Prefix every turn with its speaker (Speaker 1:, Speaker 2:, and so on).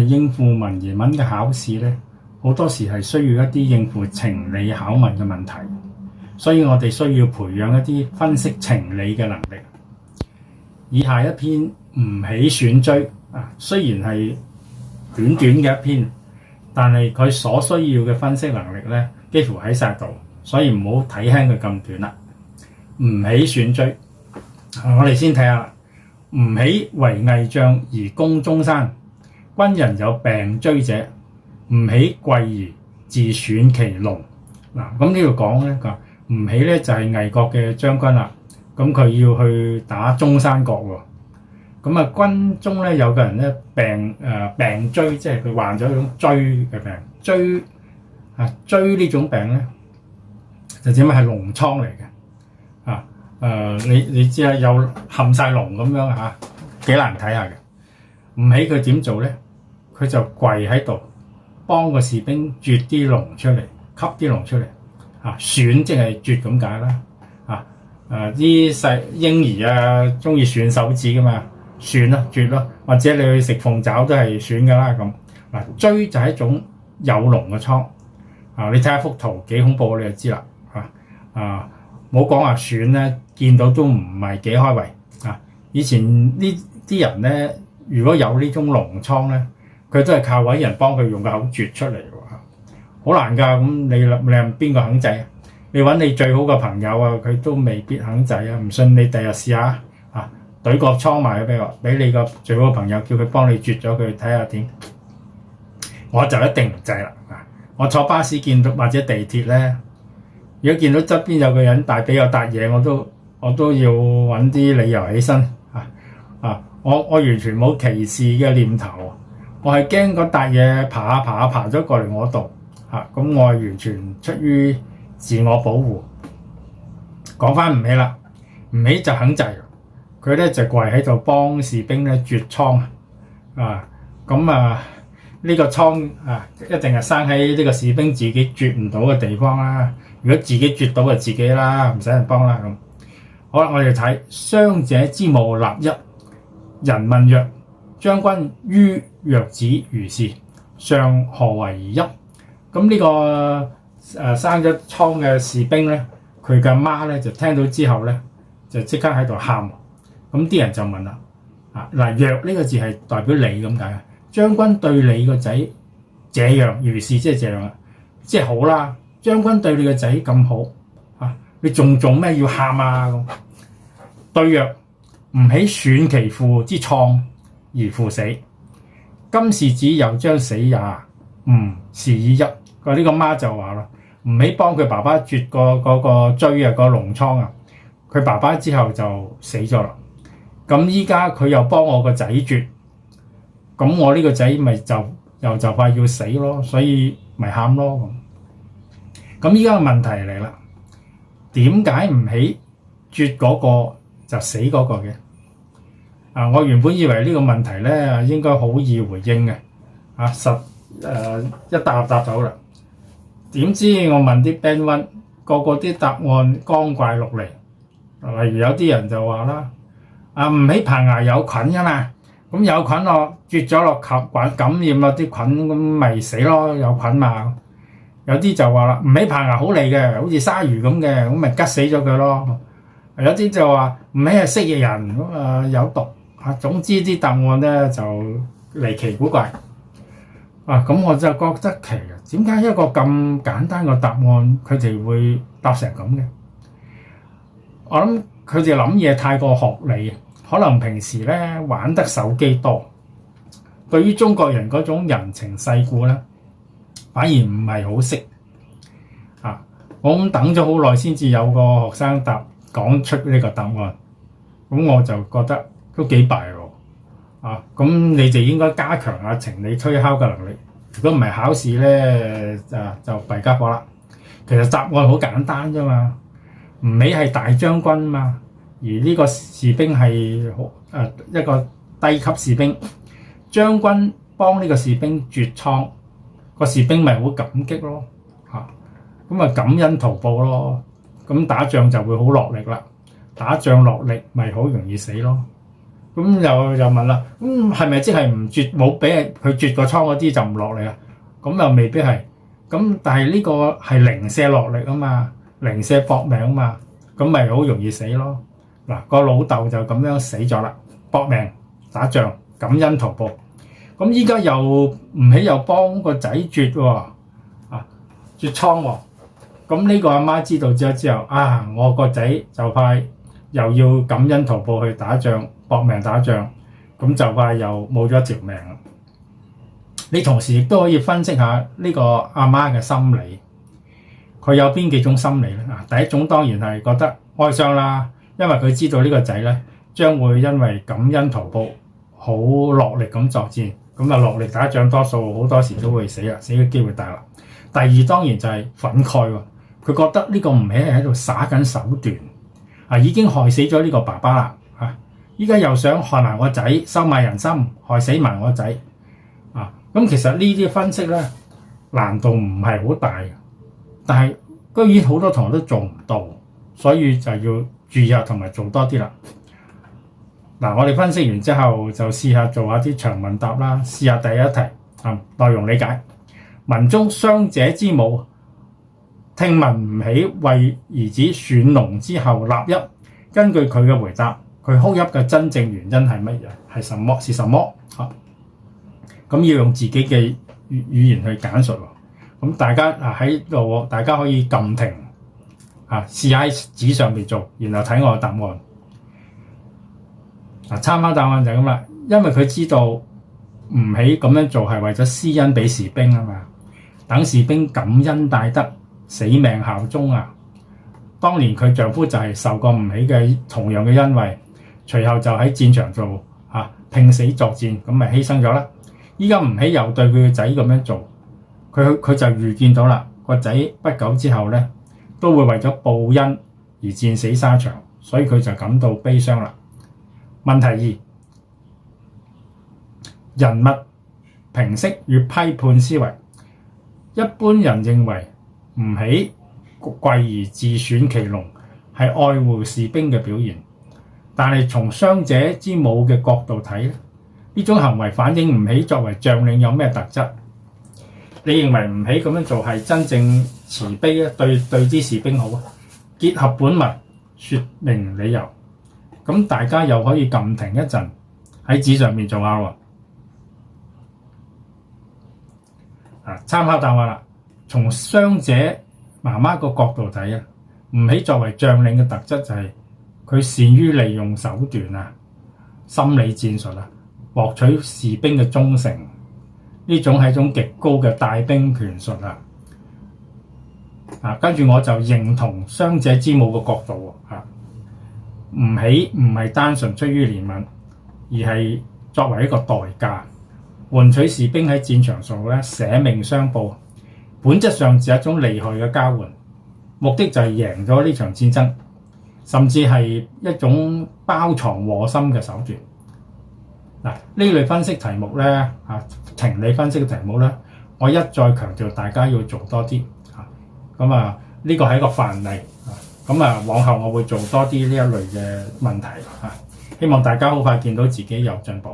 Speaker 1: 應付文言文嘅考試咧，好多時係需要一啲應付情理考問嘅問題，所以我哋需要培養一啲分析情理嘅能力。以下一篇吳起選追雖然係短短嘅一篇，但係佢所需要嘅分析能力咧，幾乎喺晒度，所以唔好睇輕佢咁短啦。吳起選追，我哋先睇下。吳起為魏將而攻中山，軍人有病追者，吳起貴而自選其龍。咁呢度講咧，吳起咧就係魏國嘅將軍啦。咁佢要去打中山國喎。咁軍中咧有個人咧病追，即係佢患咗一種追嘅病。追呢種病咧就點解係膿瘡嚟嘅？你知啦，有冚晒龍咁樣嚇，幾難睇下嘅。吳起佢點做咧？佢就跪喺度幫個士兵啜啲膿出嚟，吸啲膿出嚟。吮即係啜咁解啦。啲細嬰兒中意吮手指噶嘛，吮咯啜咯，或者你去食鳳爪都係吮噶啦咁。追就係一種有膿嘅瘡。你睇下幅圖幾恐怖，你就知啦。冇講話吮咧，見到都唔係幾開胃。以前呢啲人咧，如果有呢種膿瘡咧，佢都係靠揾人幫佢用個口啜出嚟喎，好難㗎。咁你諗邊個肯制？你揾你最好嘅朋友佢都未必肯制啊！唔信你第日試下懟個瘡埋去俾你個最好嘅朋友，叫佢幫你啜咗佢睇下點。我就一定唔制啦。我坐巴士見到或者地鐵咧，如果見到側邊有個人大髀有笪嘢，我都要揾啲理由起身。我完全冇歧視嘅念頭，我係驚嗰笪嘢爬咗過嚟我度。咁我係完全出於自我保護。講翻吳起啦，吳起就肯制，佢咧就跪喺度幫士兵咧啜瘡。呢個瘡一定係生喺呢個士兵自己啜唔到嘅地方啦。如果自己啜到就自己啦，唔使人幫啦咁。好啦，我哋睇傷者之墓立一。人問曰：將軍於若子如是，上何為而泣？咁呢個生咗瘡嘅士兵咧，佢嘅媽咧就聽到之後咧，就即刻喺度喊。咁啲人就問啦：若呢個字係代表你咁解？將軍對你個仔這樣如是，即係這樣啦，即係好啦。將軍對你個仔咁好，你仲做咩要喊啊？咁對曰：吳起選其父之瘡而父死，今是子又將死也，是以泣。呢個媽就話啦，吳起幫佢爸爸啜嗰個追個膿瘡佢爸爸之後就死咗啦。咁依家佢又幫我個仔啜，咁我呢個仔咪就快要死咯，所以咪喊咯。咁依家個問題嚟啦，點解吳起啜嗰個就死嗰個嘅？我原本以為呢個問題咧應該好易回應嘅，一答到啦。點知我問啲 band one，個啲答案光怪陸離。例如有啲人就話啦，吳起棚牙有菌㗎嘛，咁有菌咯，啜咗落感染咯啲菌，咁咪死咯，有菌嘛。有啲就話啦，吳起棚牙好利嘅，好似鯊魚咁嘅，咁咪吉死咗佢咯。有啲就話吳起係蜥蜴人，咁有毒。總之啲答案咧就離奇古怪。咁我就覺得奇啊，點解一個咁簡單嘅答案佢哋會答成咁嘅？我諗佢哋諗嘢太過學理，可能平時咧玩得手機多，對於中國人嗰種人情世故咧，反而唔係好識。我咁等咗好耐先至有個學生講出呢個答案，咁我就覺得都幾弊喎。咁你哋應該加強下情理推敲嘅能力。如果唔係考試咧，就弊家伙啦。其實答案好簡單啫嘛。吳起係大將軍嘛，而呢個士兵係一個低級士兵，將軍幫呢個士兵啜瘡，個士兵咪好感激咯。咁感恩圖報咯。咁打仗就會好落力啦。打仗落力咪好容易死咯。咁又問啦，係咪即係唔絕冇俾佢絕個倉嗰啲就唔落嚟啊？咁又未必係。咁但係呢個係零舍落力啊嘛，零舍搏命啊嘛，咁咪好容易死咯。嗱，個老豆就咁樣死咗啦，搏命打仗，感恩圖報。咁依家又唔起又幫個仔絕喎，絕倉喎。咁呢個阿媽知道咗之後，我個仔就快又要感恩圖報去打仗，搏命打仗，咁就快又冇咗條命啦。你同時亦都可以分析下呢個阿媽嘅心理，佢有邊幾種心理咧？第一種當然係覺得哀傷啦，因為佢知道呢個仔咧將會因為感恩圖報好落力咁作戰，咁啊落力打仗，多數好多時都會死啦，死嘅機會大啦。第二當然就係憤慨喎，佢覺得呢個吳起係喺度耍緊手段，已經害死咗呢個爸爸啦，依家又想害埋我仔，收買人心，害死埋我仔。咁其實呢啲分析咧難度唔係好大，但係居然好多同學都做唔到，所以就要注意下同埋做多啲啦。我哋分析完之後就試下做下啲長問答啦。試下第一題內容理解。文中傷者之母聽聞吳起為兒子選農之後納泣，根據佢嘅回答，佢哭泣嘅真正原因係乜嘢？係什麼？是什麼？咁要用自己嘅語言去簡述喎。咁大家喺度，大家可以撳停試下喺紙上面做，然後睇我嘅答案。參考答案就係咁啦，因為佢知道吳起咁樣做係為咗施恩俾士兵啊嘛，等士兵感恩戴德，死命效忠啊。當年佢丈夫就係受過吳起嘅同樣嘅恩惠，隨後就喺戰場做拼死作戰，咁咪犧牲咗啦。依家吳起又對佢嘅仔咁樣做，佢就預見到啦，個仔不久之後咧都會為咗報恩而戰死沙場，所以佢就感到悲傷啦。問題二，人物評析與批判思維。一般人認為吳起貴而自選其農係愛護士兵嘅表現，但係從傷者之母嘅角度睇咧，呢種行為反映吳起作為將領有咩特質？你認為吳起咁樣做係真正慈悲咧，對啲士兵好啊？結合本文說明理由。咁大家又可以撳停一陣，喺紙上面做下喎。參考答案啦。從傷者媽媽個角度睇吳起作為將領嘅特質就係佢善於利用手段心理戰術獲取士兵嘅忠誠，呢種係一種極高嘅帶兵權術跟住我就認同傷者之母嘅角度吳起唔係單純出於憐憫，而係作為一個代價，換取士兵喺戰場上捨命相報，本質上是一種利害嘅交換，目的就係贏咗呢場戰爭，甚至係一種包藏禍心嘅手段。呢類分析題目咧情理分析嘅題目咧，我一再強調大家要做多啲呢個係一個範例往後我會做多啲呢一類嘅問題希望大家好快見到自己有進步。